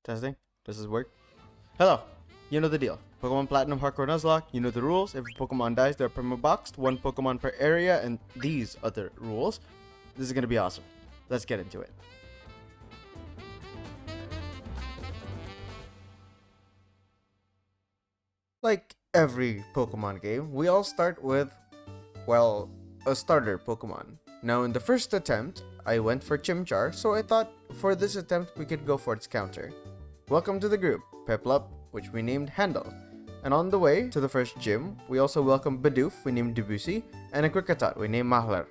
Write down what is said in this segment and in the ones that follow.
Testing. Does this work? Hello. You know the deal. Pokemon Platinum Hardcore Nuzlocke, you know the rules. If a Pokemon dies, they're perma-boxed, one Pokemon per area, and these other rules. This is gonna be awesome. Let's get into it. Like every Pokemon game, we all start with, well, a starter Pokemon. Now in the first attempt, I went for Chimchar, so I thought for this attempt we could go for its counter. Welcome to the group, Piplup, which we named Handle. And on the way to the first gym, we also welcome Bidoof, we named Debussy, and a Kricketot, we named Mahler.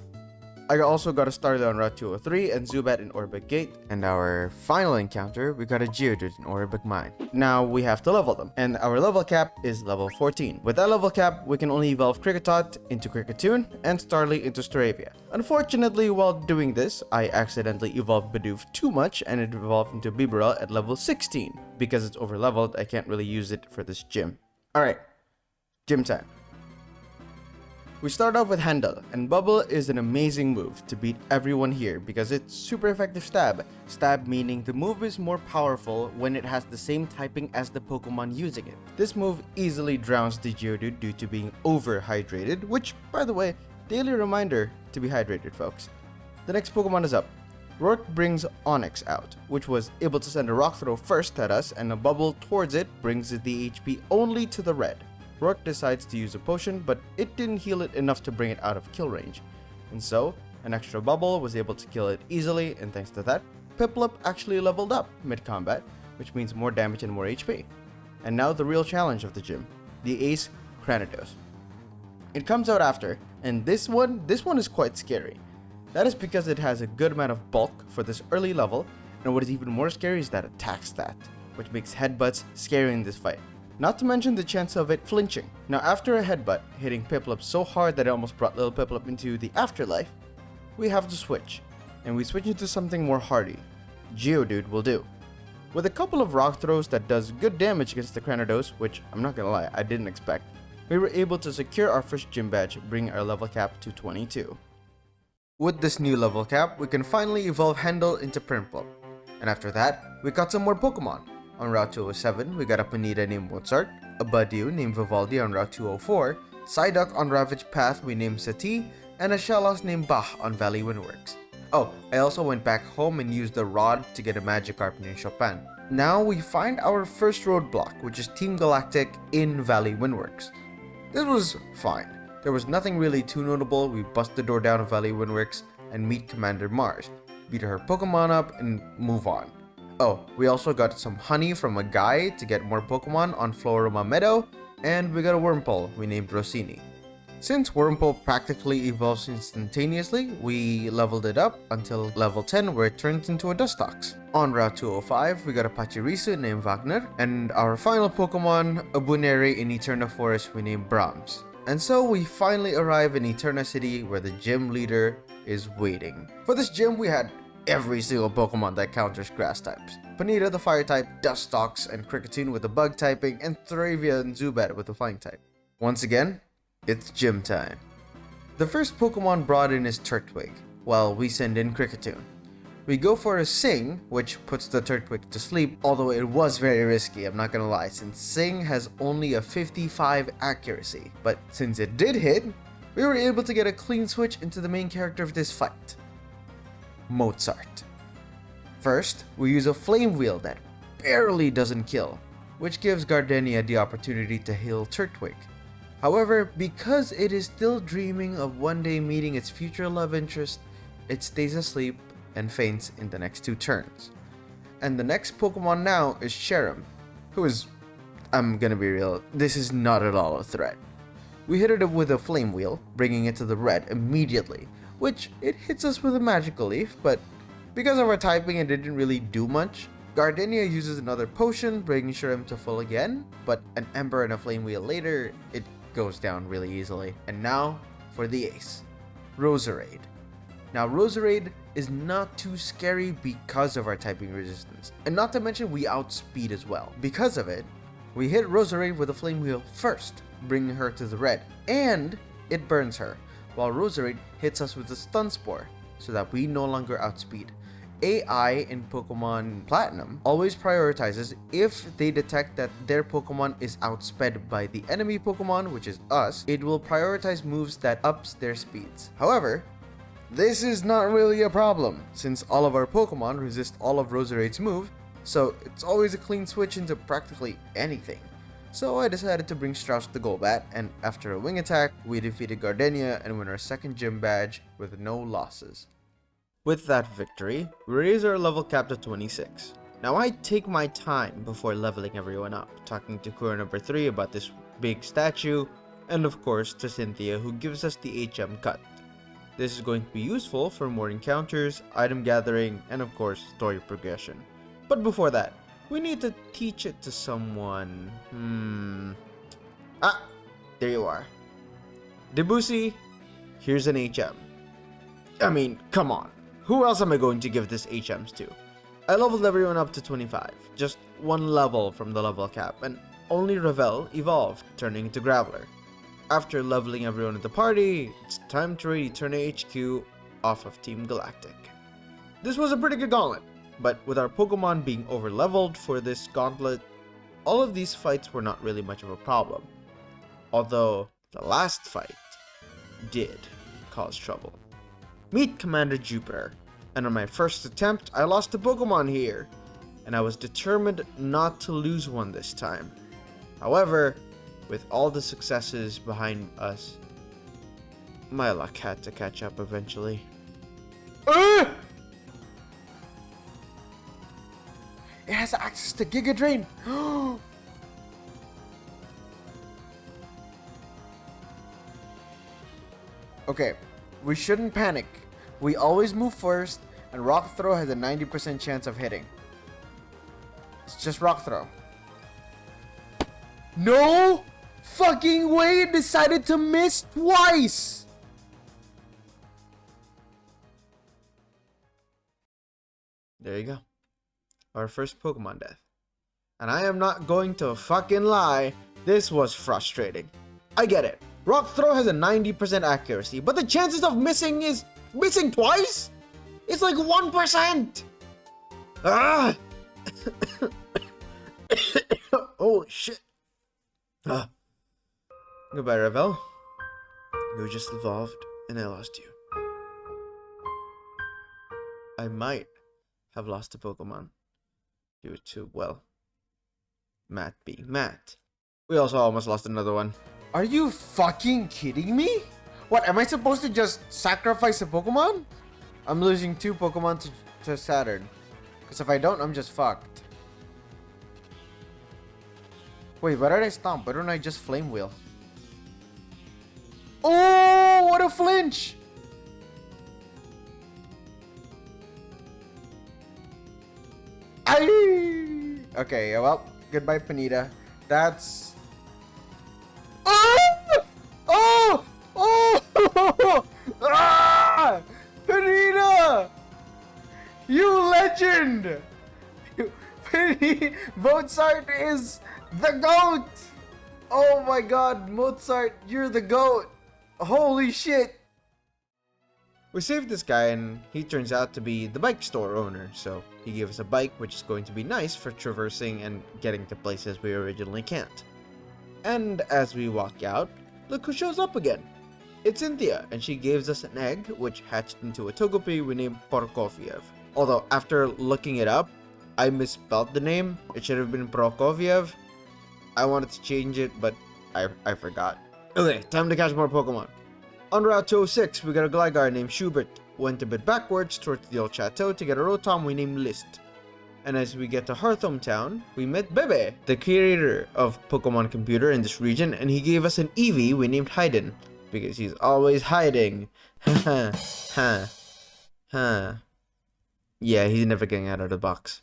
I also got a Starly on Route 203 and Zubat in Orbit Gate, and our final encounter, we got a Geodude in Orbit Mine. Now we have to level them, and our level cap is level 14. With that level cap, we can only evolve Kricketot into Kricketune and Starly into Staravia. Unfortunately, while doing this, I accidentally evolved Bidoof too much and it evolved into Bibarel at level 16. Because it's over leveled, I can't really use it for this gym. Alright, gym time. We start off with Handle, and Bubble is an amazing move to beat everyone here because it's super effective stab. Stab meaning the move is more powerful when it has the same typing as the Pokemon using it. This move easily drowns the Geodude due to being overhydrated, which, by the way, daily reminder to be hydrated, folks. The next Pokemon is up. Rourke brings Onix out, which was able to send a rock throw first at us, and a bubble towards it brings the HP only to the red. Rourke decides to use a potion, but it didn't heal it enough to bring it out of kill range. And so, an extra bubble was able to kill it easily, and thanks to that, Piplup actually leveled up mid-combat, which means more damage and more HP. And now the real challenge of the gym, the Ace Cranidos. It comes out after, and this one is quite scary. That is because it has a good amount of bulk for this early level, and what is even more scary is that attack stat, which makes headbutts scary in this fight. Not to mention the chance of it flinching. Now after a headbutt hitting Piplup so hard that it almost brought little Piplup into the afterlife, we have to switch. And we switch into something more hardy. Geodude will do. With a couple of rock throws that does good damage against the Cranidos, which I'm not gonna lie, I didn't expect, we were able to secure our first gym badge, bringing our level cap to 22. With this new level cap, we can finally evolve Handle into Prinplup. And after that, we got some more Pokemon. On Route 207, we got a Ponyta named Mozart, a Budew named Vivaldi on Route 204, Psyduck on Ravage Path we named Sati, and a Shellos named Bach on Valley Windworks. Oh, I also went back home and used the rod to get a Magikarp named Chopin. Now we find our first roadblock, which is Team Galactic in Valley Windworks. This was fine. There was nothing really too notable. We bust the door down of Valley Windworks and meet Commander Mars, beat her Pokemon up, and move on. Oh, we also got some honey from a guy to get more Pokemon on Floroma Meadow, and we got a Wurmple we named Rossini. Since Wurmple practically evolves instantaneously, we leveled it up until level 10 where it turns into a Dustox. On Route 205, we got a Pachirisu named Wagner, and our final Pokemon, a Buneri in Eterna Forest we named Brahms. And so we finally arrive in Eterna City where the gym leader is waiting. For this gym, we had every single Pokemon that counters grass types. Ponyta the fire type, Dustox and Kricketune with the bug typing, and Staravia and Zubat with the flying type. Once again, it's gym time. The first Pokemon brought in is Turtwig, while we send in Kricketune. We go for a Sing, which puts the Turtwig to sleep, although it was very risky, I'm not gonna lie, since Sing has only a 55 accuracy. But since it did hit, we were able to get a clean switch into the main character of this fight, Mozart. First, we use a Flame Wheel that barely doesn't kill, which gives Gardenia the opportunity to heal Turtwig. However, because it is still dreaming of one day meeting its future love interest, it stays asleep and faints in the next 2 turns. And the next Pokemon now is Cherim, who is, I'm gonna be real, this is not at all a threat. We hit it with a Flame Wheel, bringing it to the red immediately, which it hits us with a Magical Leaf, but because of our typing it didn't really do much. Gardenia uses another potion, bringing Cherim to full again, but an Ember and a Flame Wheel later, it goes down really easily. And now for the ace, Roserade. Now Roserade is not too scary because of our typing resistance, and not to mention we outspeed as well. Because of it, we hit Roserade with a Flame Wheel first, bringing her to the red, and it burns her, while Roserade hits us with a Stun Spore, so that we no longer outspeed. AI in Pokemon Platinum always prioritizes if they detect that their Pokemon is outsped by the enemy Pokemon, which is us, it will prioritize moves that ups their speeds. However, this is not really a problem, since all of our Pokemon resist all of Roserade's move, so it's always a clean switch into practically anything. So I decided to bring Strauss to Golbat, and after a wing attack, we defeated Gardenia and win our second gym badge with no losses. With that victory, we raise our level cap to 26. Now I take my time before leveling everyone up, talking to Kura number 3 about this big statue, and of course to Cynthia who gives us the HM cut. This is going to be useful for more encounters, item gathering, and of course story progression. But before that, we need to teach it to someone. There you are. Debussy, here's an HM. I mean, come on. Who else am I going to give this HMs to? I leveled everyone up to 25, just one level from the level cap, and only Ravel evolved, turning into Graveler. After leveling everyone in the party, it's time to ready Turner HQ off of Team Galactic. This was a pretty good gauntlet, but with our Pokemon being over-leveled for this gauntlet, all of these fights were not really much of a problem. Although, the last fight did cause trouble. Meet Commander Jupiter, and on my first attempt, I lost a Pokemon here, and I was determined not to lose one this time. However, with all the successes behind us, my luck had to catch up eventually. It has access to Giga Drain! Okay, we shouldn't panic. We always move first, and Rock Throw has a 90% chance of hitting. It's just Rock Throw. No fucking way it decided to miss twice! There you go. Our first Pokemon death. And I am not going to fucking lie, this was frustrating. I get it. Rock Throw has a 90% accuracy, but the chances of missing is missing twice? It's like 1%! Ah! Holy shit. Goodbye, Ravel. You just evolved, and I lost you. I might have lost a Pokemon due to, well, M.A.T being M.A.T. We also almost lost another one. Are you fucking kidding me? What, am I supposed to just sacrifice a Pokemon? I'm losing 2 Pokemon to Saturn. Because if I don't, I'm just fucked. Wait, why did I stomp? Why don't I just Flame Wheel? Oh, what a flinch! Aye! Okay, well, goodbye, Panita. That's... Oh! Oh! Oh! Ah! Panita! You legend! Mozart is the GOAT! Oh my god, Mozart, you're the GOAT! Holy shit! We saved this guy and he turns out to be the bike store owner, so he gave us a bike which is going to be nice for traversing and getting to places we originally can't. And as we walk out, look who shows up again! It's Cynthia, and she gives us an egg which hatched into a Togepi we named Prokofiev. Although after looking it up, I misspelled the name. It should have been Prokofiev. I wanted to change it, but I forgot. Okay, time to catch more Pokemon. On Route 206, we got a Gligar named Schubert. Went a bit backwards towards the old chateau to get a Rotom we named List. And as we get to Hearthome Town, we met Bebe, the creator of Pokemon Computer in this region, and he gave us an Eevee we named Hayden, because he's always hiding. Yeah, he's never getting out of the box.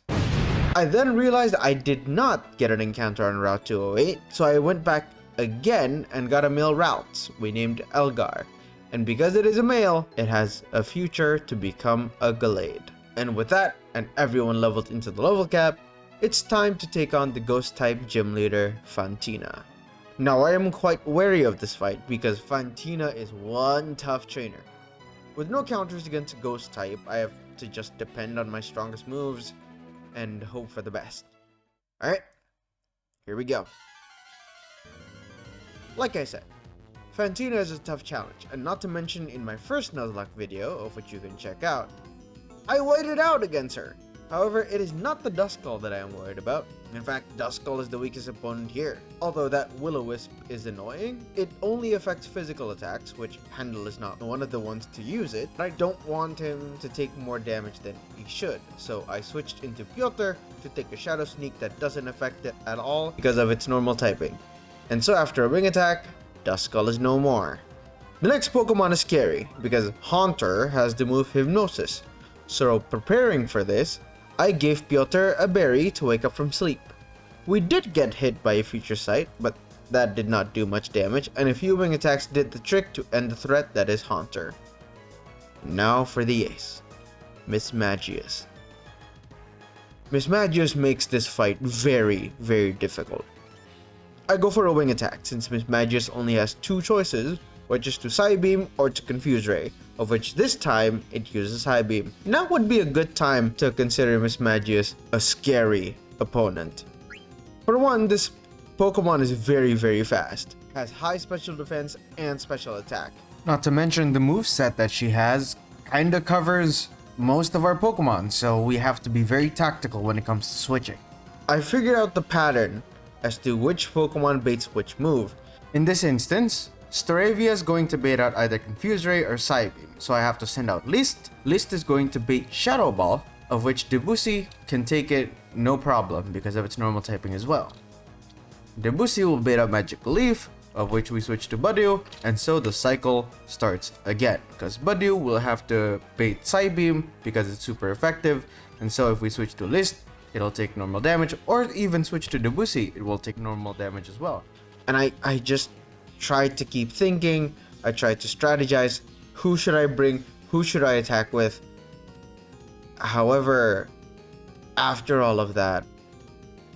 I then realized I did not get an encounter on Route 208, so I went back again and got a male route we named Elgar. And because it is a male, it has a future to become a Gallade. And with that, and everyone leveled into the level cap, it's time to take on the Ghost-type gym leader, Fantina. Now I am quite wary of this fight because Fantina is one tough trainer. With no counters against Ghost-type, I have to just depend on my strongest moves and hope for the best. Alright, here we go. Like I said, Fantina is a tough challenge, and not to mention in my first Nuzlocke video, of which you can check out, I waited out against her. However, it is not the Duskull that I am worried about. In fact, Duskull is the weakest opponent here. Although that Will-O-Wisp is annoying, it only affects physical attacks, which Handle is not one of the ones to use it. I don't want him to take more damage than he should, so I switched into Piotr to take a Shadow Sneak that doesn't affect it at all because of its normal typing. And so after a wing attack, Duskull is no more. The next Pokemon is scary, because Haunter has the move Hypnosis. So preparing for this, I gave Piotr a berry to wake up from sleep. We did get hit by a Future Sight, but that did not do much damage, and a few wing attacks did the trick to end the threat that is Haunter. Now for the ace, Miss Magius. Miss Magius makes this fight very, very difficult. I go for a wing attack since Miss Magius only has two choices, which is to Psybeam or to Confuse Ray, of which this time it uses Psybeam. Now would be a good time to consider Miss Magius a scary opponent. For one, this Pokemon is very, very fast, has high special defense and special attack. Not to mention the moveset that she has kinda covers most of our Pokemon, so we have to be very tactical when it comes to switching. I figured out the pattern as to which Pokemon baits which move. In this instance, Staravia is going to bait out either Confuse Ray or Psybeam, so I have to send out List. List is going to bait Shadow Ball, of which Debussy can take it no problem because of its normal typing as well. Debussy will bait out Magic Leaf, of which we switch to Budew, and so the cycle starts again, because Budew will have to bait Psybeam because it's super effective, and so if we switch to List, it'll take normal damage, or even switch to Debussy, it will take normal damage as well. And I just tried to keep thinking, I tried to strategize, who should I bring, who should I attack with? However, after all of that,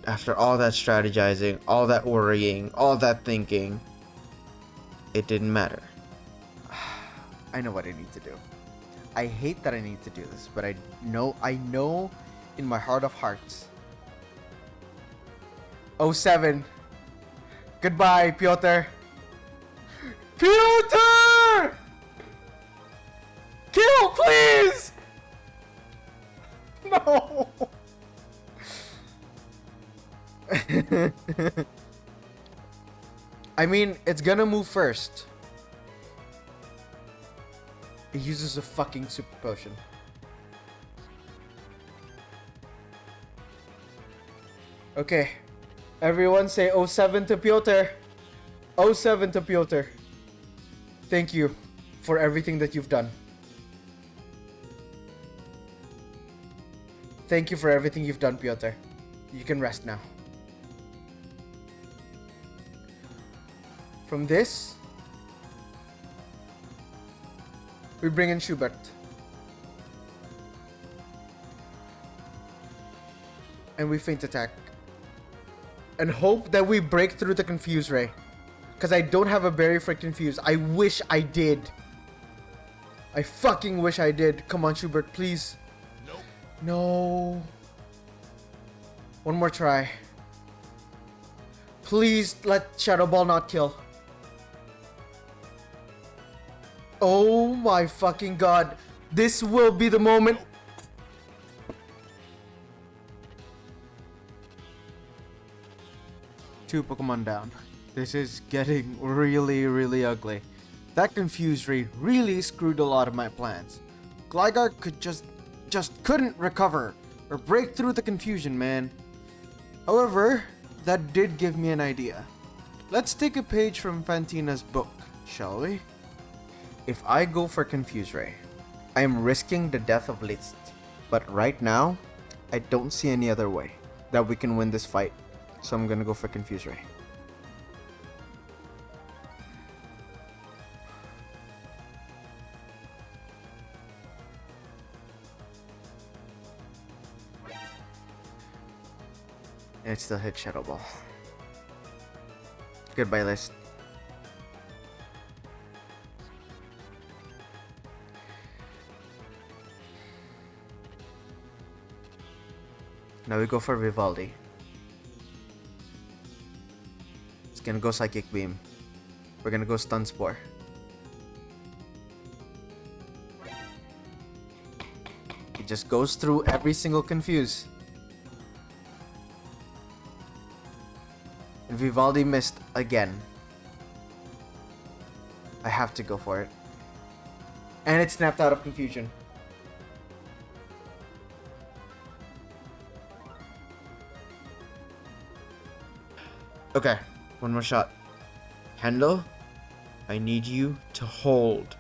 after all that strategizing, all that worrying, all that thinking, it didn't matter. I know what I need to do. I hate that I need to do this, but I know in my heart of hearts. 07. Goodbye, Piotr. Piotr! Kill, please! No! I mean, it's gonna move first. It uses a fucking super potion. Okay. Everyone say 07 to Piotr. 07 to Piotr. Thank you for everything that you've done. Thank you for everything you've done, Piotr. You can rest now. From this, we bring in Schubert. And we feint attack. And hope that we break through the Confuse Ray. Because I don't have a berry for Confuse. I wish I did. I fucking wish I did. Come on, Schubert, please. Nope. No. One more try. Please let Shadow Ball not kill. Oh my fucking god. This will be the moment. Two Pokemon down. This is getting really, really ugly. That Confuse Ray really screwed a lot of my plans. Gligar could just couldn't recover or break through the confusion, man. However, that did give me an idea. Let's take a page from Fantina's book, shall we? If I go for Confuse Ray, I am risking the death of List. But right now, I don't see any other way that we can win this fight. So I'm gonna go for Confuse Ray. And it still hit Shadow Ball. Goodbye, List. Now we go for Vivaldi. It's gonna go Psychic Beam. We're gonna go Stun Spore. It just goes through every single confuse. And Vivaldi missed again. I have to go for it. And it snapped out of confusion. Okay, one more shot. Handle, I need you to hold.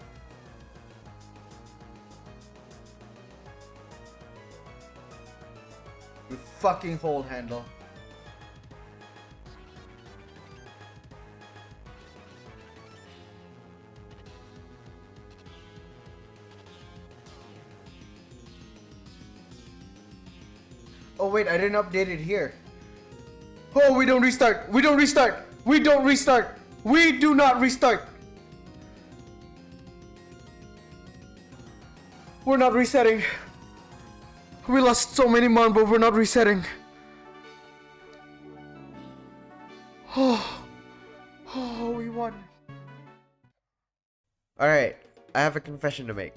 You fucking hold, Handle. Oh wait, I didn't update it here. Oh, we don't restart. We don't restart. We don't restart. We do not restart. We're not resetting. We lost so many mon, but we're not resetting. Oh, we won. Alright, I have a confession to make.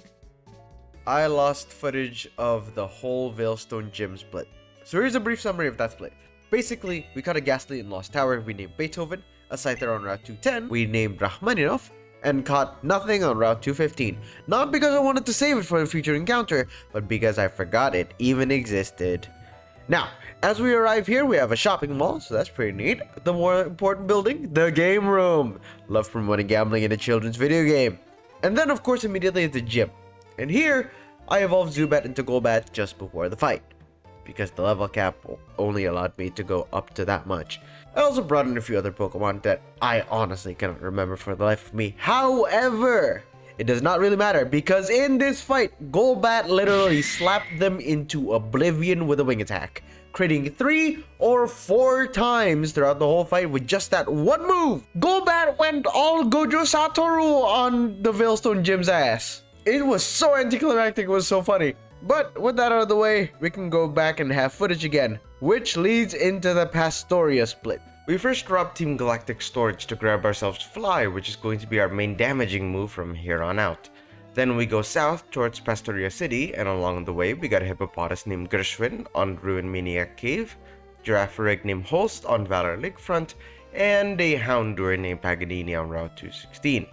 I lost footage of the whole Veilstone Gym split. So here's a brief summary of that split. Basically, we caught a Ghastly in Lost Tower, we named Beethoven, a Scyther on Route 210, we named Rachmaninoff, and caught nothing on Route 215. Not because I wanted to save it for a future encounter, but because I forgot it even existed. Now, as we arrive here, we have a shopping mall, so that's pretty neat. The more important building, the game room. Love promoting gambling in a children's video game. And then, of course, immediately the gym. And here, I evolved Zubat into Golbat just before the fight, because the level cap only allowed me to go up to that much. I also brought in a few other Pokemon that I honestly cannot remember for the life of me. However, it does not really matter, because in this fight, Golbat literally slapped them into oblivion with a wing attack, creating 3 or 4 times throughout the whole fight with just that one move. Golbat went all Gojo Satoru on the Veilstone Gym's ass. It was so anticlimactic, it was so funny. But with that out of the way, we can go back and have footage again, which leads into the Pastoria split. We first robbed Team Galactic storage to grab ourselves Fly, which is going to be our main damaging move from here on out. Then we go south towards Pastoria City, and along the way we got a Hippopotas named Gershwin on Ruin Maniac Cave, Girafarig named Holst on Valor Lakefront, and a Houndour named Paganini on Route 216.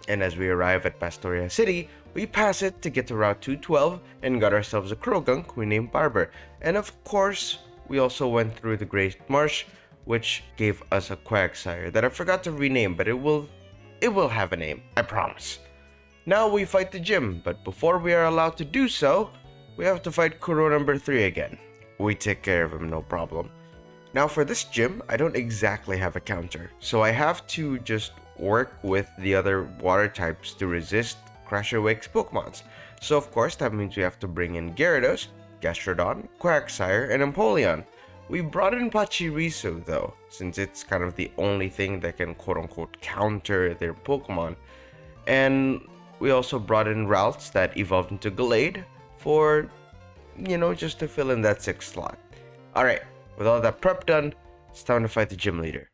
And as we arrive at Pastoria City, we pass it to get to Route 212 and got ourselves a Krogunk we named Barber. And of course, we also went through the Great Marsh, which gave us a Quagsire that I forgot to rename, but it will have a name, I promise. Now we fight the gym, but before we are allowed to do so, we have to fight Kuro number 3 again. We take care of him, no problem. Now for this gym, I don't exactly have a counter, so I have to just work with the other water types to resist Crusher Wake's Pokemons. So of course that means we have to bring in Gyarados, Gastrodon, Quagsire, and Empoleon. We brought in Pachirisu though, since it's kind of the only thing that can quote-unquote counter their Pokemon. And we also brought in Ralts that evolved into Gallade for, just to fill in that 6th slot. Alright, with all that prep done, it's time to fight the gym leader.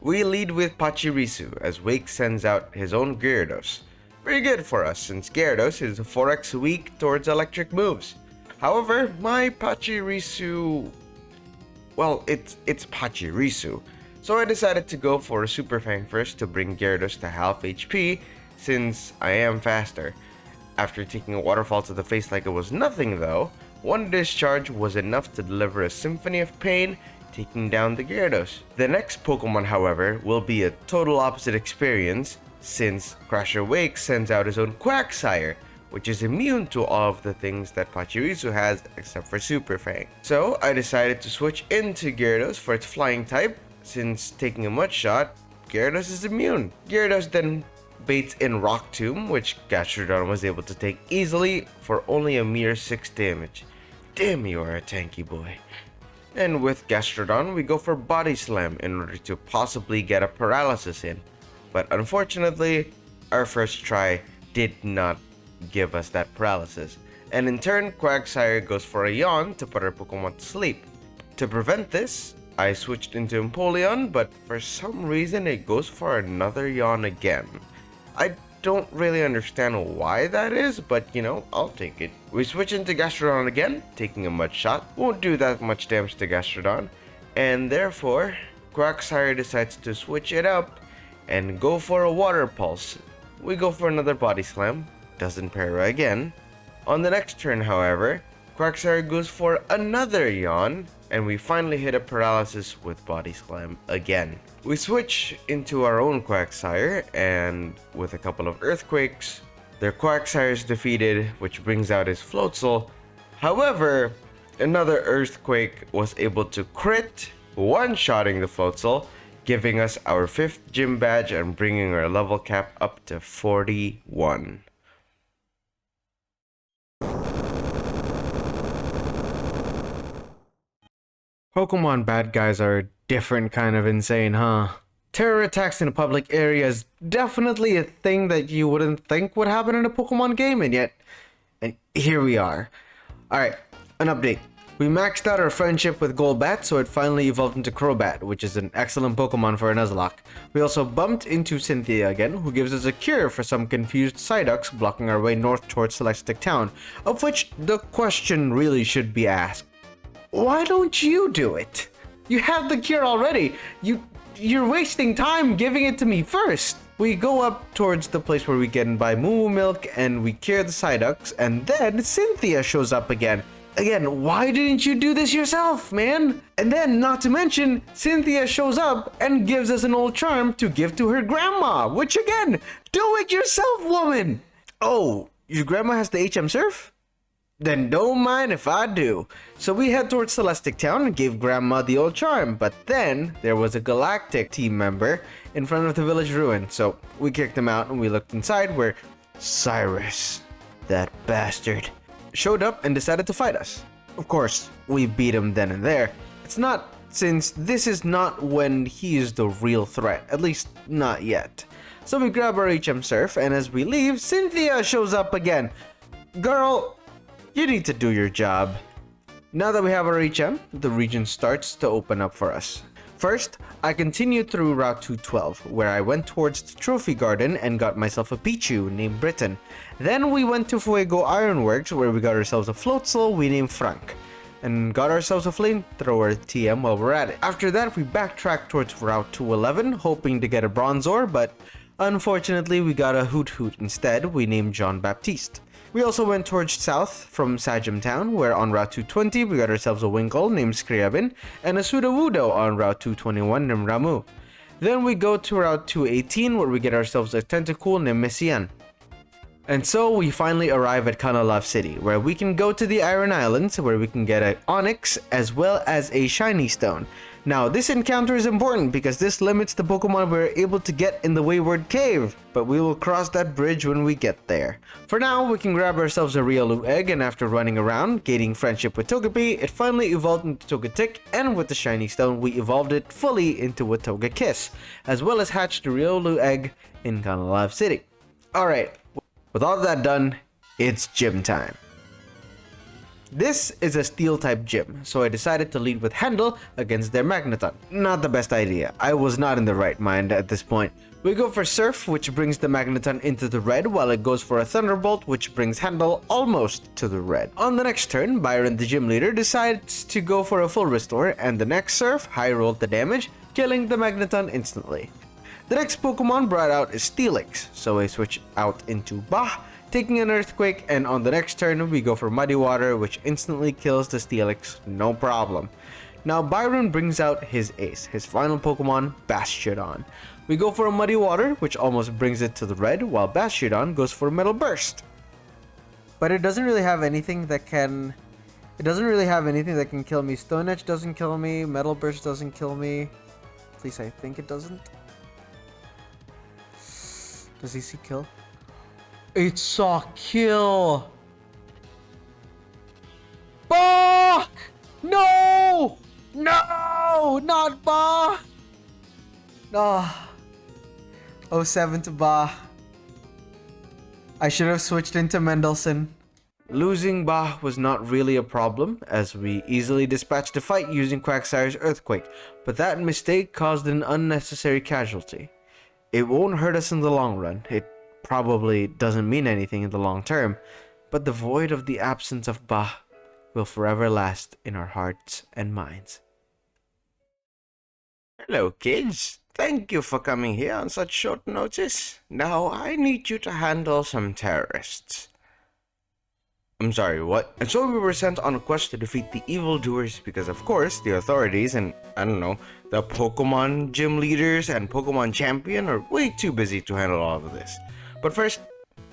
We lead with Pachirisu as Wake sends out his own Gyarados. Pretty good for us since Gyarados is 4x weak towards electric moves. However, my Pachirisu, well, it's Pachirisu, so I decided to go for a Super Fang first to bring Gyarados to half HP since I am faster. After taking a waterfall to the face like it was nothing though, one discharge was enough to deliver a Symphony of Pain, taking down the Gyarados. The next Pokemon, however, will be a total opposite experience since Crusher Wake sends out his own Quagsire, which is immune to all of the things that Pachirisu has except for Super Fang. So I decided to switch into Gyarados for its flying type, since taking a Mud Shot, Gyarados is immune. Gyarados then baits in Rock Tomb, which Gastrodon was able to take easily for only a mere 6 damage. Damn, you are a tanky boy. And with Gastrodon, we go for Body Slam in order to possibly get a paralysis in. But unfortunately, our first try did not give us that paralysis. and in turn, Quagsire goes for a yawn to put our Pokemon to sleep. To prevent this, I switched into Empoleon, but for some reason it goes for another yawn again. I don't really understand why that is, but you know, I'll take it. We switch into Gastrodon again, taking a Mud Shot. Won't do that much damage to Gastrodon, and therefore, Quagsire decides to switch it up and go for a Water Pulse. We go for another Body Slam, doesn't para again. On the next turn, however, Quagsire goes for another yawn, and we finally hit a Paralysis with Body Slam again. We switch into our own Quagsire, and with a couple of Earthquakes, their Quagsire is defeated, which brings out his Floatzel. However, another Earthquake was able to crit, one-shotting the Floatzel, giving us our 5th gym badge and bringing our level cap up to 41. Pokemon bad guys are a different kind of insane, huh? Terror attacks in a public area is definitely a thing that you wouldn't think would happen in a Pokemon game, and here we are. Alright, an update. We maxed out our friendship with Golbat, so it finally evolved into Crobat, which is an excellent Pokemon for a Nuzlocke. We also bumped into Cynthia again, who gives us a cure for some confused Psyducks blocking our way north towards Celestic Town, of which the question really should be asked. Why don't you do it? You have the cure already. You're wasting time giving it to me first. We go up towards the place where we can buy Moo Milk and we cure the Psyducks, and then Cynthia shows up again. Again, why didn't you do this yourself, man? And then, not to mention, Cynthia shows up and gives us an old charm to give to her grandma, which again, do it yourself, woman! Oh, your grandma has the HM Surf? Then don't mind if I do. So we head towards Celestic Town and gave Grandma the old charm, but then there was a Galactic team member in front of the village ruin, so we kicked him out and we looked inside where Cyrus, that bastard, showed up and decided to fight us. Of course, we beat him then and there. It's not, since this is not when he is the real threat, at least not yet. So we grab our HM Surf, and as we leave, Cynthia shows up again. Girl, you need to do your job. Now that we have our HM, the region starts to open up for us. First, I continued through Route 212, where I went towards the Trophy Garden and got myself a Pichu named Britain. Then we went to Fuego Ironworks, where we got ourselves a Floatzel we named Frank, and got ourselves a Flamethrower TM while we're at it. After that, we backtracked towards Route 211, hoping to get a Bronzor, but unfortunately we got a Hoot Hoot instead we named John Baptiste. We also went towards south from Sajam Town, where on Route 220 we got ourselves a Winkle named Scriabin and a Sudowoodo on Route 221 named Ramu. Then we go to Route 218 where we get ourselves a Tentacool named Messian. And so we finally arrive at Kanalav City, where we can go to the Iron Islands, where we can get an Onyx as well as a Shiny Stone. Now, this encounter is important because this limits the Pokemon we're able to get in the Wayward Cave, but we will cross that bridge when we get there. For now, we can grab ourselves a Riolu Egg, and after running around, gaining friendship with Togepi, it finally evolved into Togetic, and with the Shiny Stone, we evolved it fully into a Togekiss, as well as hatched a Riolu Egg in Kanalav City. Alright, with all that done, it's gym time. This is a Steel-type gym, so I decided to lead with Handle against their Magneton. Not the best idea. I was not in the right mind at this point. We go for Surf, which brings the Magneton into the red, while it goes for a Thunderbolt, which brings Handle almost to the red. On the next turn, Byron, the gym leader, decides to go for a full restore, and the next Surf high-rolled the damage, killing the Magneton instantly. The next Pokemon brought out is Steelix, so I switch out into Bah, taking an Earthquake, and on the next turn we go for Muddy Water, which instantly kills the Steelix, no problem. Now Byron brings out his ace, his final Pokemon, Bastiodon. We go for a Muddy Water, which almost brings it to the red, while Bastiodon goes for Metal Burst. But it doesn't really have anything that can... kill me. Stone Edge doesn't kill me, Metal Burst doesn't kill me. At least I think it doesn't. Does he see kill? It saw kill! Bah! No! No! Not Bah! Ah. 07 to Bah. I should have switched into Mendelssohn. Losing Bah was not really a problem, as we easily dispatched the fight using Quagsire's Earthquake, but that mistake caused an unnecessary casualty. It won't hurt us in the long run, it probably doesn't mean anything in the long term, but the void of the absence of Bah will forever last in our hearts and minds. Hello, kids. Thank you for coming here on such short notice. Now, I need you to handle some terrorists. I'm sorry, what? And so we were sent on a quest to defeat the evildoers because, of course, the authorities and, I don't know, the Pokemon gym leaders and Pokemon champion are way too busy to handle all of this. But first,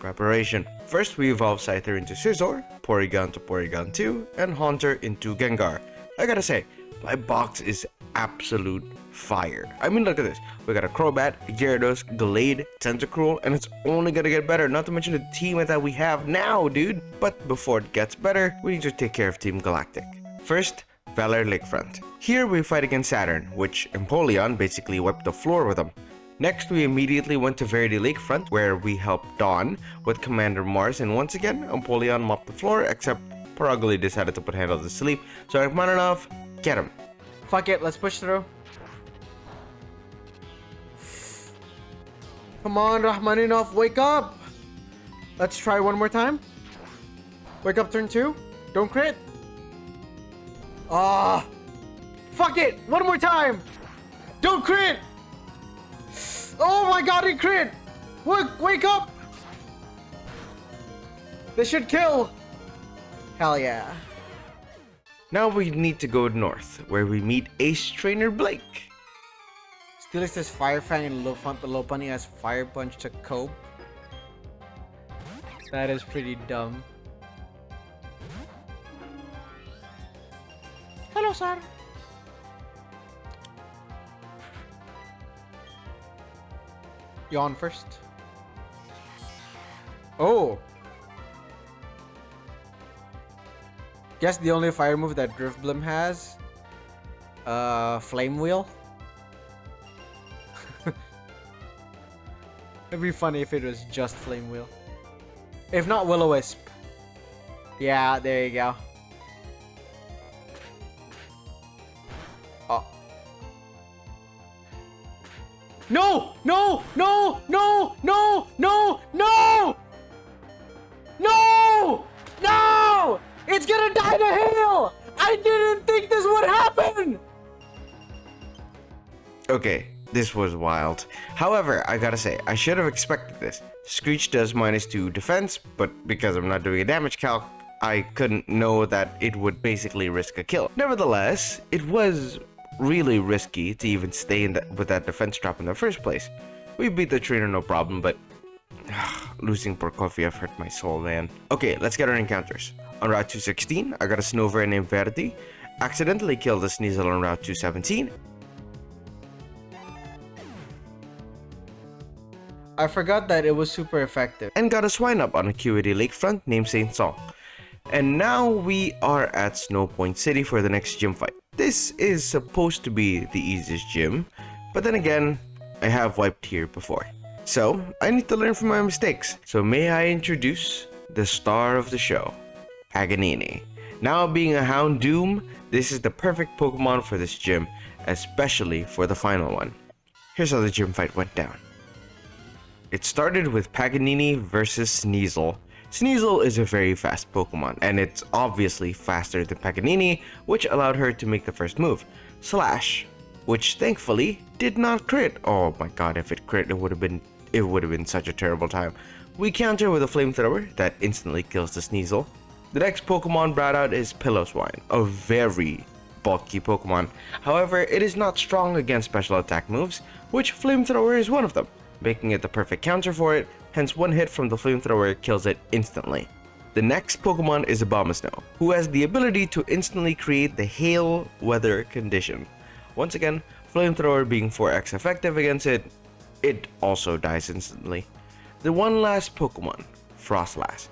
preparation. First, we evolve Scyther into Scizor, Porygon to Porygon 2, and Haunter into Gengar. I gotta say, my box is absolute fire. I mean, look at this. We got a Crobat, Gyarados, Gallade, Tentacruel, and it's only gonna get better, not to mention the team that we have now, dude. But before it gets better, we need to take care of Team Galactic. First, Valor Lakefront. Here we fight against Saturn, which Empoleon basically wiped the floor with him. Next, we immediately went to Verity Lakefront, where we helped Dawn with Commander Mars, and once again, Empoleon mopped the floor, except Paragoli decided to put Handle to sleep, so Rachmaninoff, get him. Fuck it, let's push through. Come on, Rachmaninoff, wake up! Let's try one more time. Wake up, turn 2. Don't crit. Ah! Fuck it! One more time! Don't crit! Oh my god, he crit! Wake up! This should kill! Hell yeah. Now we need to go north, where we meet Ace Trainer Blake. Steelix has Fire Fang and Lopunny has Fire Punch to cope. That is pretty dumb. Hello, sir. Yawn first. Oh. Guess the only fire move that Drifblim has. Flame Wheel. It'd be funny if it was just Flame Wheel. If not, Will-O-Wisp. Yeah, there you go. Oh. No! No! No! No! No! No! No! No! No! It's gonna die to hail! I didn't think this would happen! Okay, this was wild. However, I gotta say, I should have expected this. Screech does -2 defense, but because I'm not doing a damage calc, I couldn't know that it would basically risk a kill. Nevertheless, it was really risky to even stay with that defense drop in the first place. We beat the trainer no problem, but losing Prokofiev hurt my soul, man. Okay, let's get our encounters. On Route 216, I got a Snover named Verity, accidentally killed a Sneasel on Route 217. I forgot that it was super effective. And got a Swinub on Acuity Lakefront named Saint Song. And now we are at Snow Point City for the next gym fight. This is supposed to be the easiest gym, but then again, I have wiped here before. So, I need to learn from my mistakes. So may I introduce the star of the show, Paganini. Now being a Houndoom, this is the perfect Pokemon for this gym, especially for the final one. Here's how the gym fight went down. It started with Paganini versus Sneasel. Sneasel is a very fast Pokemon, and it's obviously faster than Paganini, which allowed her to make the first move, Slash, which thankfully did not crit. Oh my god, if it crit, it would have been such a terrible time. We counter with a Flamethrower that instantly kills the Sneasel. The next Pokemon brought out is Piloswine, a very bulky Pokemon. However, it is not strong against special attack moves, which Flamethrower is one of them, making it the perfect counter for it, hence one hit from the Flamethrower kills it instantly. The next Pokemon is Abomasnow, who has the ability to instantly create the hail weather condition. Once again, Flamethrower being 4x effective against it, it also dies instantly. The one last Pokemon, Frostlass.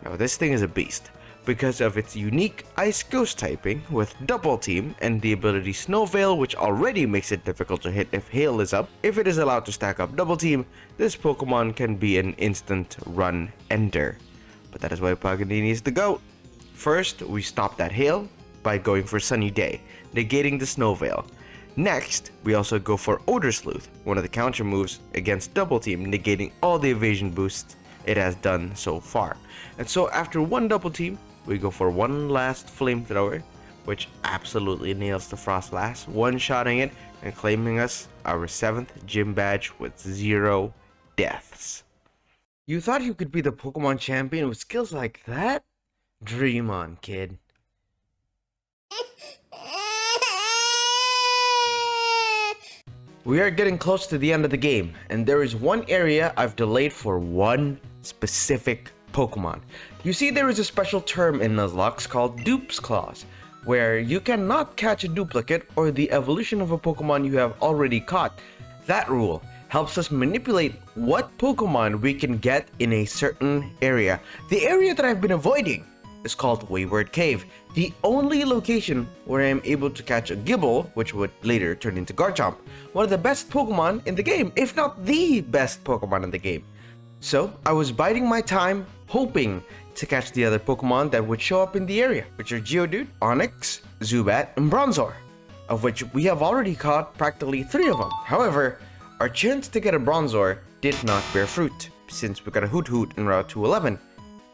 Now this thing is a beast, because of its unique Ice Ghost typing with Double Team and the ability Snow Veil, which already makes it difficult to hit if Hail is up. If it is allowed to stack up Double Team, this Pokemon can be an instant run ender. but that is why Paganini is the GOAT. First, we stop that hail by going for Sunny Day, negating the Snow Veil. Next, we also go for Odor Sleuth, one of the counter moves against Double Team, negating all the evasion boosts it has done so far. And so after one Double Team, we go for one last Flamethrower, which absolutely nails the Frost Blast, one-shotting it and claiming us our 7th gym badge with 0 deaths. You thought you could be the Pokemon champion with skills like that? Dream on, kid. We are getting close to the end of the game, and there is one area I've delayed for one specific Pokemon. You see, there is a special term in Nuzlocke called Dupe's Clause, where you cannot catch a duplicate or the evolution of a Pokemon you have already caught. That rule helps us manipulate what Pokemon we can get in a certain area. The area that I've been avoiding is called Wayward Cave, the only location where I am able to catch a Gible, which would later turn into Garchomp, one of the best Pokemon in the game, if not the best Pokemon in the game. So I was biding my time, hoping to catch the other Pokemon that would show up in the area, which are Geodude, Onix, Zubat, and Bronzor, of which we have already caught practically 3 of them. However, our chance to get a Bronzor did not bear fruit, since we got a Hoot Hoot in Route 211.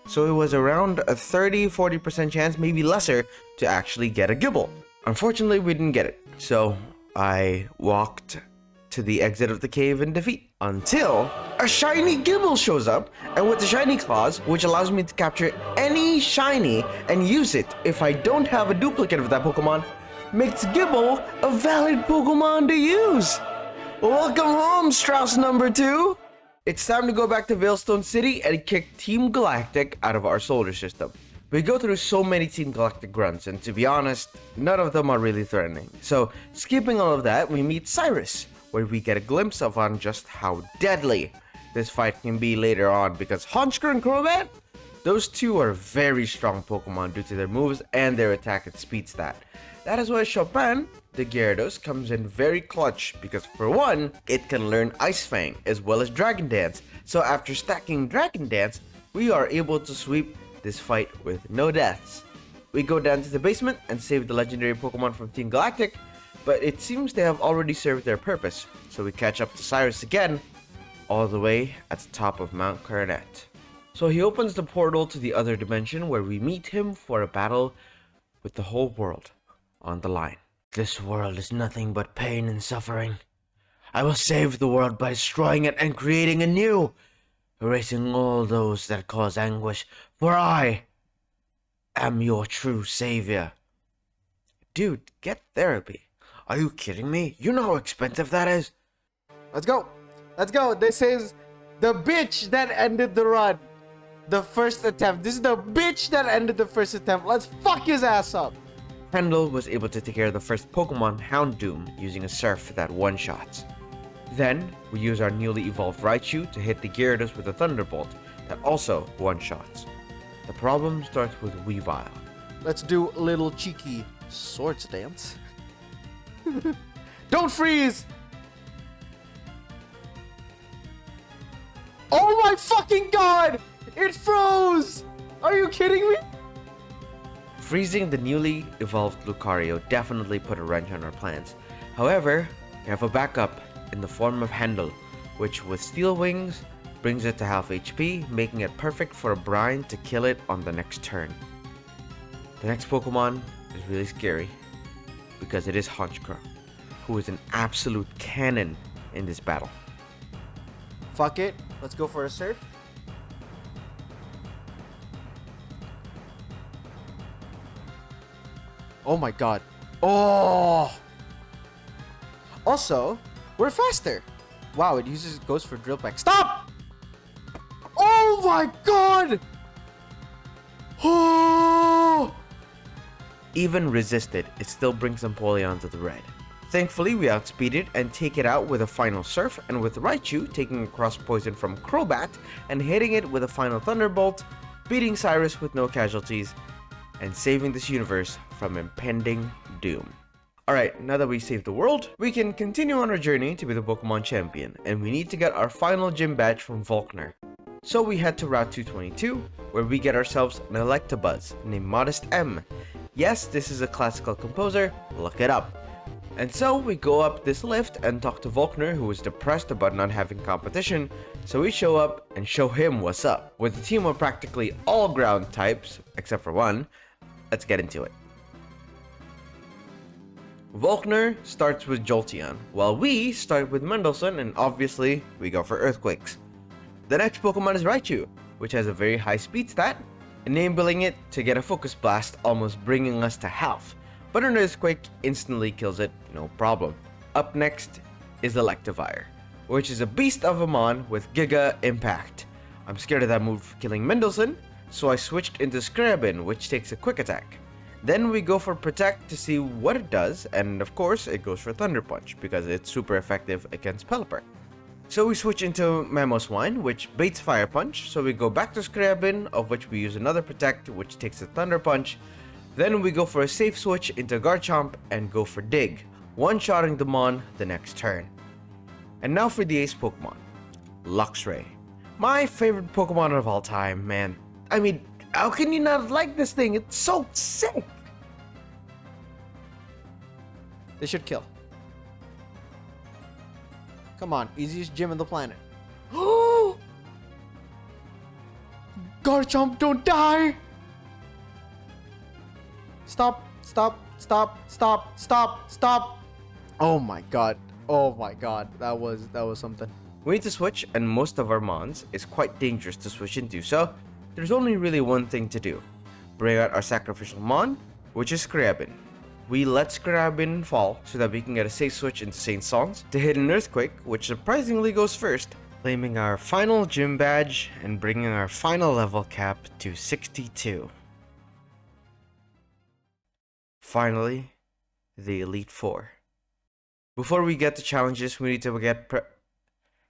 So it was around a 30-40% chance, maybe lesser, to actually get a Gible. Unfortunately, we didn't get it. So I walked to the exit of the cave in defeat until a shiny Gible shows up, and with the shiny clause, which allows me to capture any shiny and use it if I don't have a duplicate of that Pokemon, makes Gible a valid Pokemon to use. Welcome home, Strauss number 2. It's time to go back to Veilstone City and kick Team Galactic out of our solar system. We go through so many Team Galactic runs, and to be honest, none of them are really threatening. So, skipping all of that, we meet Cyrus, where we get a glimpse of on just how deadly this fight can be later on, because Honchkrow and Crobat, those two are very strong Pokemon due to their moves and their attack and speed stat. That is why Chopin, the Gyarados, comes in very clutch, because for one, it can learn Ice Fang as well as Dragon Dance. So after stacking Dragon Dance, we are able to sweep this fight with no deaths. We go down to the basement and save the legendary Pokemon from Team Galactic, but it seems they have already served their purpose, so we catch up to Cyrus again, all the way at the top of Mount Coronet. So he opens the portal to the other dimension, where we meet him for a battle with the whole world on the line. This world is nothing but pain and suffering. I will save the world by destroying it and creating a new, erasing all those that cause anguish, for I am your true savior. Dude, get therapy. Are you kidding me? You know how expensive that is? Let's go. Let's go. This is the bitch that ended the run. The first attempt. This is the bitch that ended the first attempt. Let's fuck his ass up. Pendle was able to take care of the first Pokemon, Houndoom, using a Surf that one-shots. Then, we use our newly evolved Raichu to hit the Gyarados with a Thunderbolt that also one-shots. The problem starts with Weavile. Let's do a little cheeky swords dance. Don't freeze! Oh my fucking god! It froze! Are you kidding me? Freezing the newly evolved Lucario definitely put a wrench on our plans. However, we have a backup in the form of Handle, which with Steel Wings brings it to half HP, making it perfect for a Brine to kill it on the next turn. The next Pokemon is really scary, because it is Honchkrow, who is an absolute cannon in this battle. Fuck it, let's go for a Surf. Oh my god. Oh! Also, we're faster. Wow, it goes for Drill Peck. Stop! Oh my god! Oh! Even resisted, it still brings Empoleon to the red. Thankfully, we outspeed it and take it out with a final Surf, and with Raichu taking a cross poison from Crobat and hitting it with a final Thunderbolt, beating Cyrus with no casualties, and saving this universe from impending doom. Alright, now that we saved the world, we can continue on our journey to be the Pokemon champion, and we need to get our final gym badge from Volkner. So we head to Route 222, where we get ourselves an Electabuzz named Modest M. Yes, this is a classical composer, look it up. And so we go up this lift and talk to Volkner, who is depressed about not having competition, so we show up and show him what's up. With a team of practically all ground types, except for one, let's get into it. Volkner starts with Jolteon, while we start with Mendelssohn, and obviously we go for Earthquakes. The next Pokemon is Raichu, which has a very high speed stat, enabling it to get a Focus Blast, almost bringing us to half. But an Earthquake instantly kills it, no problem. Up next is Electivire, which is a beast of a Mon with Giga Impact. I'm scared of that move killing Mendelssohn, so I switched into Scriabin, which takes a quick attack. Then we go for Protect to see what it does, and of course it goes for Thunder Punch because it's super effective against Pelipper. So we switch into Mamoswine, which baits Fire Punch, so we go back to Scriabin, of which we use another Protect, which takes a Thunder Punch. Then we go for a safe switch into Garchomp and go for Dig, one-shotting the Mon the next turn. And now for the ace Pokemon, Luxray. My favorite Pokemon of all time, man. I mean, how can you not like this thing? It's so sick! They should kill. Come on, easiest gym on the planet. Garchomp, don't die! Stop, stop, stop, stop, stop, stop! Oh my god. Oh my god. That was something. We need to switch, and most of our Mons is quite dangerous to switch into, so there's only really one thing to do. Bring out our sacrificial Mon, which is Scriabin. We let Scriabin fall so that we can get a safe switch into Saint Songs to hit an Earthquake, which surprisingly goes first, claiming our final gym badge and bringing our final level cap to 62. Finally, the Elite Four. Before we get to challenges, we need to get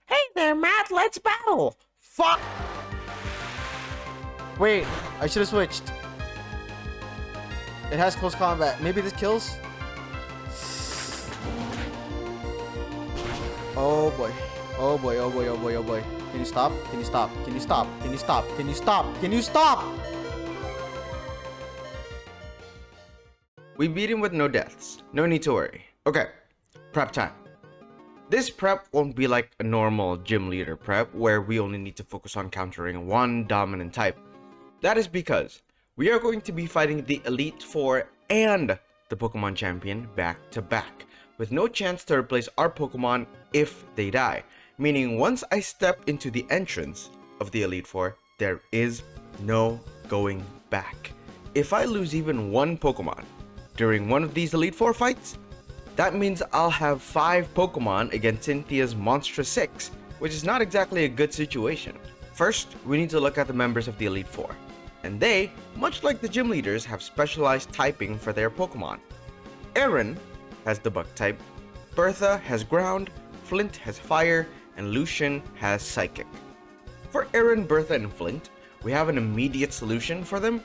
Hey there, Matt, let's battle! Fuck! Wait, I should have switched. It has close combat. Maybe this kills? Oh boy. Oh boy, oh boy, oh boy, oh boy. Can you stop? Can you stop? Can you stop? Can you stop? Can you stop? Can you stop? We beat him with no deaths. No need to worry. Okay, prep time. This prep won't be like a normal gym leader prep where we only need to focus on countering one dominant type. That is because we are going to be fighting the Elite Four and the Pokemon Champion back to back, with no chance to replace our Pokemon if they die. Meaning once I step into the entrance of the Elite Four, there is no going back. If I lose even one Pokemon during one of these Elite Four fights, that means I'll have 5 Pokemon against Cynthia's Monstrous 6, which is not exactly a good situation. First, we need to look at the members of the Elite Four, and they, much like the gym leaders, have specialized typing for their Pokemon. Aaron has the Bug type, Bertha has Ground, Flint has Fire, and Lucian has Psychic. For Aaron, Bertha, and Flint, we have an immediate solution for them.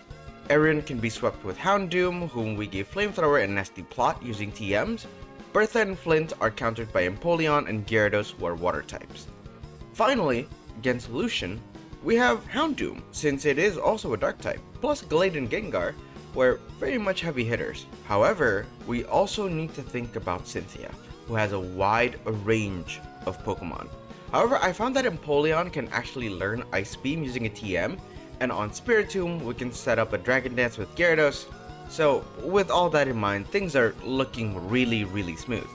Aaron can be swept with Houndoom, whom we gave Flamethrower and Nasty Plot using TMs. Bertha and Flint are countered by Empoleon and Gyarados, who are water types. Finally, against Lucian, we have Houndoom, since it is also a dark type, plus Glade and Gengar, who are very much heavy hitters. However, we also need to think about Cynthia, who has a wide range of Pokemon. However, I found that Empoleon can actually learn Ice Beam using a TM, and on Spiritomb, we can set up a Dragon Dance with Gyarados. So, with all that in mind, things are looking really smooth.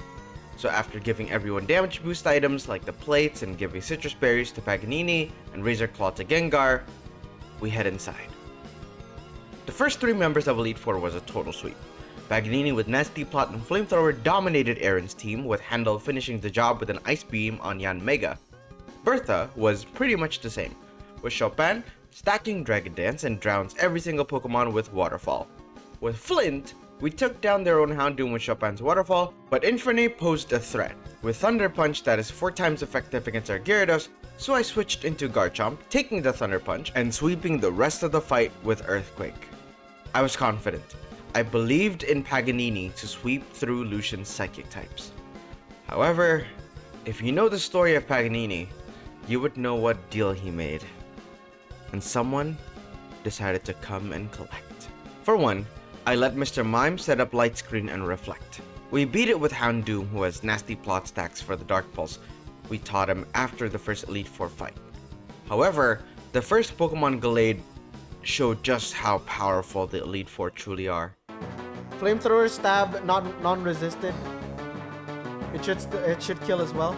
So after giving everyone damage boost items like the plates and giving Citrus Berries to Paganini and Razor Claw to Gengar, we head inside. The first 3 members of Elite Four was a total sweep. Paganini with Nasty Plot and Flamethrower dominated Aaron's team, with Handel finishing the job with an Ice Beam on Yanmega. Bertha was pretty much the same, with Chopin stacking Dragon Dance and drowns every single Pokemon with Waterfall. With Flint, we took down their own Houndoom with Chopin's Waterfall, but Infernape posed a threat, with Thunder Punch that is 4 times effective against our Gyarados, so I switched into Garchomp, taking the Thunder Punch and sweeping the rest of the fight with Earthquake. I was confident. I believed in Paganini to sweep through Lucian's Psychic types. However, if you know the story of Paganini, you would know what deal he made. and someone decided to come and collect. For one, I let Mr. Mime set up light screen and reflect. We beat it with Houndoom, who has nasty plot stacks for the Dark Pulse we taught him after the first Elite Four fight. However, the first Pokemon Gallade showed just how powerful the Elite Four truly are. Flamethrower stab, non-resisted. It should kill as well.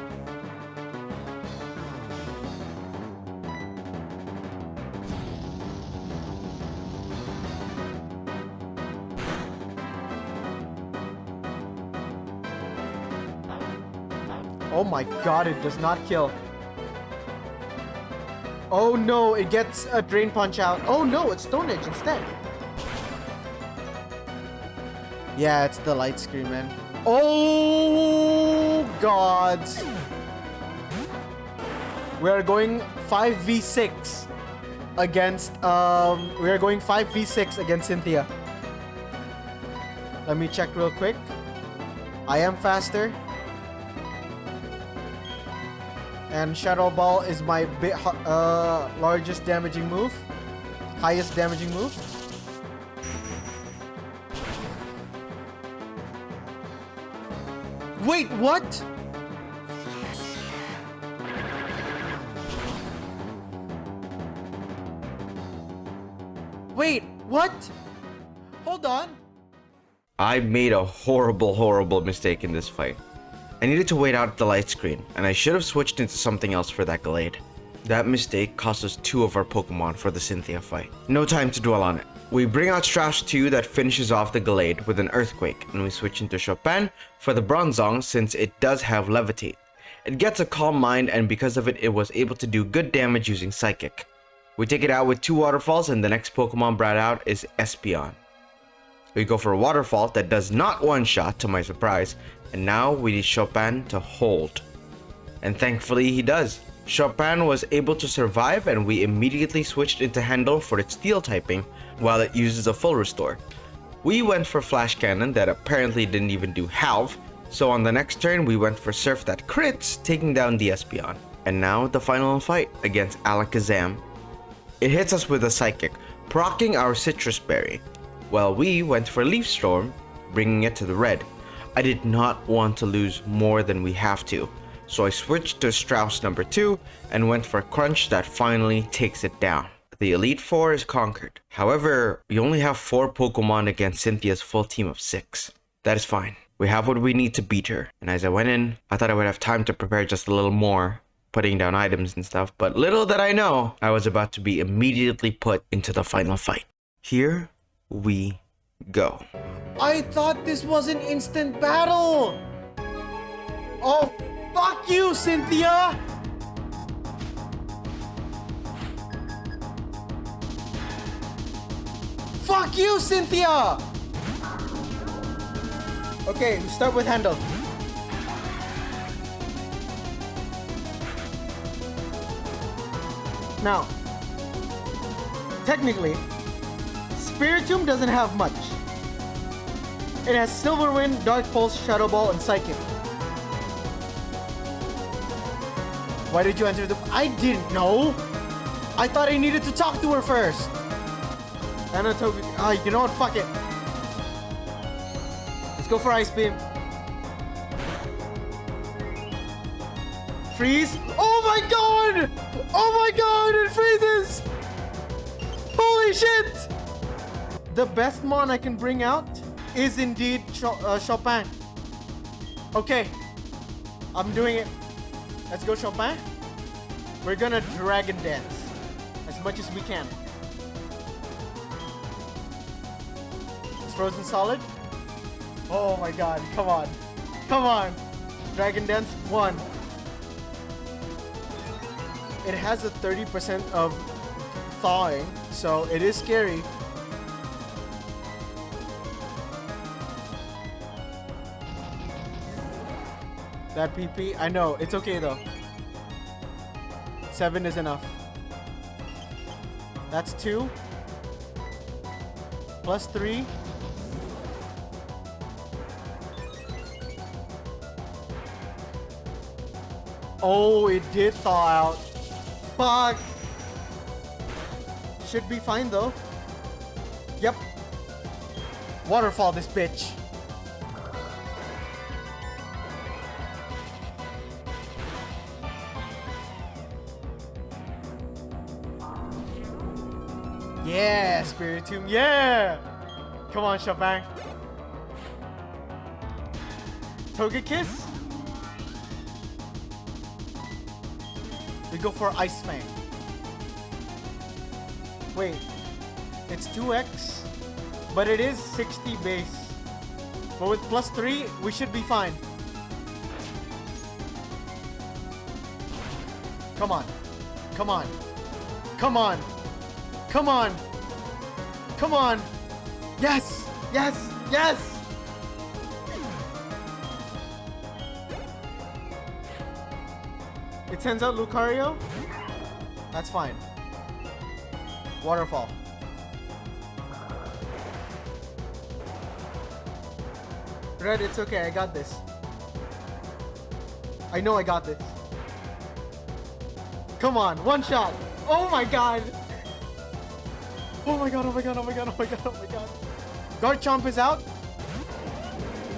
Oh my god, it does not kill. Oh no, it gets a Drain Punch out. Oh no, it's Stone Edge instead. Yeah, it's the Light Screen, man. Oh gods. We're going 5v6 against we're going 5v6 against Cynthia. Let me check real quick. I am faster. And Shadow Ball is my largest damaging move. Highest damaging move. Wait, what? Wait, what? Hold on. I made a horrible mistake in this fight. I needed to wait out the light screen, and I should have switched into something else for that Gallade. That mistake cost us 2 of our Pokemon for the Cynthia fight. No time to dwell on it. We bring out Strauss 2 that finishes off the Gallade with an Earthquake, and we switch into Chopin for the Bronzong since it does have Levitate. It gets a Calm Mind, and because of it, it was able to do good damage using Psychic. We take it out with 2 Waterfalls, and the next Pokemon brought out is Espeon. We go for a Waterfall that does not one-shot to my surprise, and now we need Chopin to hold. And thankfully he does. Chopin was able to survive, and we immediately switched into Handle for its Steel typing while it uses a full restore. We went for Flash Cannon that apparently didn't even do half, so on the next turn we went for Surf that crits, taking down the Espeon. And now the final fight against Alakazam. It hits us with a Psychic, proccing our Citrus Berry, while we went for Leaf Storm, bringing it to the red. I did not want to lose more than we have to, so I switched to Strauss number 2 and went for Crunch that finally takes it down. The Elite Four is conquered. However, we only have 4 Pokemon against Cynthia's full team of 6. That is fine. We have what we need to beat her. And as I went in, I thought I would have time to prepare just a little more, putting down items and stuff, but little did I know, I was about to be immediately put into the final fight. Here we go. I thought this was an instant battle! Oh, fuck you, Cynthia! Fuck you, Cynthia! Okay, we start with Handle. Now, technically, Spiritomb doesn't have much. It has Silver Wind, Dark Pulse, Shadow Ball, and Psychic. Why did you enter the... I didn't know! I thought I needed to talk to her first! Anatobi... you know what? Fuck it. Let's go for Ice Beam. Freeze. Oh my god! Oh my god! It freezes! Holy shit! The best mon I can bring out is indeed Chopin. Okay. I'm doing it. Let's go, Chopin. We're gonna Dragon Dance as much as we can. It's Frozen Solid. Oh my god, come on. Come on. Dragon Dance 1. It has a 30% of thawing, so it is scary. That PP, I know, it's okay though. 7 is enough. That's 2. Plus 3. Oh, it did thaw out. Fuck. should be fine though. Yep. Waterfall this bitch. Yeah, Spiritomb, yeah! Come on, Chopin. Togekiss? We go for Ice Fang. Wait, it's 2x, but it is 60 base. But with +3, we should be fine. Come on. Come on. Come on. Come on. Come on. Yes. Yes. Yes. It sends out Lucario. That's fine. Waterfall. Red, it's okay. I got this. I know I got this. Come on. One shot. Oh my god. Oh my god, oh my god, oh my god, oh my god, oh my god. Garchomp is out.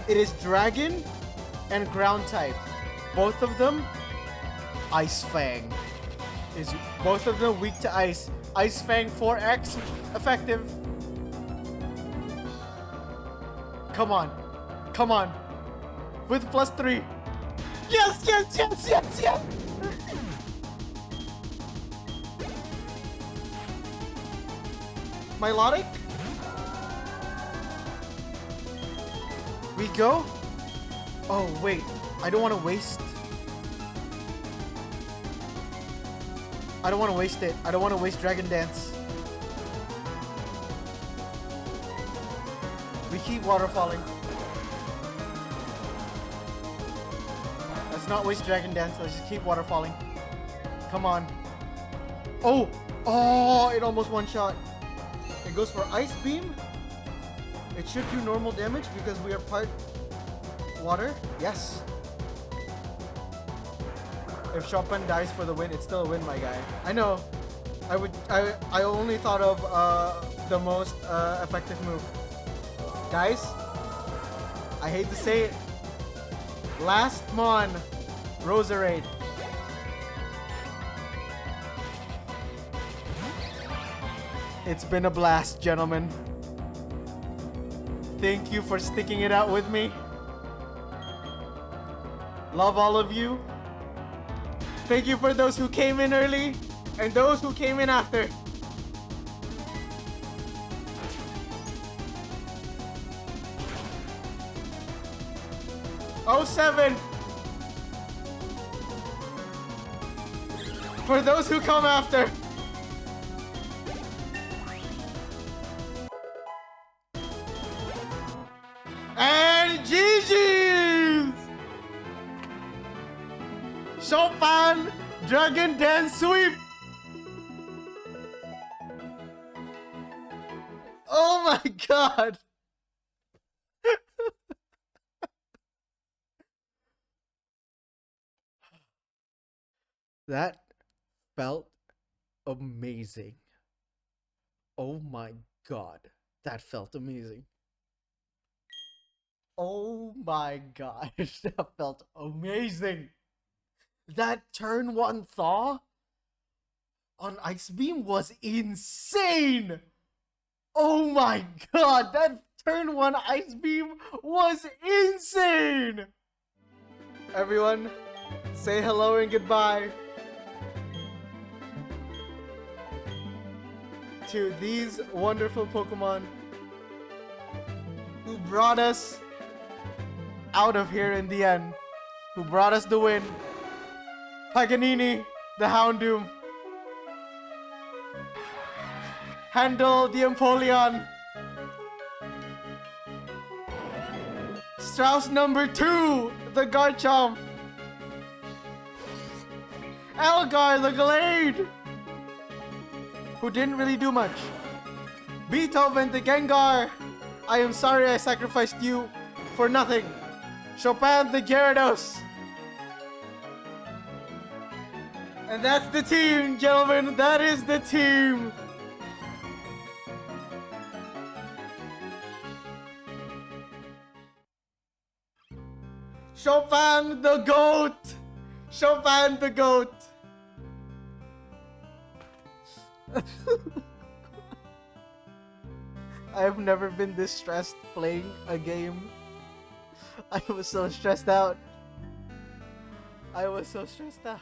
It is Dragon and Ground type. Both of them, Ice Fang. Is both of them weak to ice. Ice Fang 4x effective. Come on. Come on. With +3. Yes, yes, yes, yes, yes! Milotic? We go? Oh, wait. I don't want to waste... I don't want to waste it. I don't want to waste Dragon Dance. We keep waterfalling. Let's not waste Dragon Dance. Let's just keep waterfalling. Come on. Oh! Oh! It almost one-shot. It goes for Ice Beam. It should do normal damage because we are part water. Yes. If Chopin dies for the win, it's still a win, my guy. I know. I only thought of the most effective move. Guys, I hate to say it. Last Mon, Roserade. It's been a blast, gentlemen. Thank you for sticking it out with me. Love all of you. Thank you for those who came in early and those who came in after. Oh, 07. For those who come after. And GG's! Chopin Dragon Dance Sweep! Oh my god! That felt amazing. Oh my god. That felt amazing. Oh my gosh, that felt amazing. That turn 1 thaw on Ice Beam was insane. Oh my god, that turn 1 Ice Beam was insane. Everyone, say hello and goodbye to these wonderful Pokemon who brought us out of here in the end, who brought us the win. Paganini, the Houndoom. Handle the Empoleon. Strauss number 2, the Garchomp. Elgar, the Glade, who didn't really do much. Beethoven, the Gengar. I am sorry I sacrificed you for nothing. Chopin, the Gyarados. And that's the team, gentlemen. That is the team. Chopin the goat! Chopin the goat! I've never been this stressed playing a game. I was so stressed out. I was so stressed out.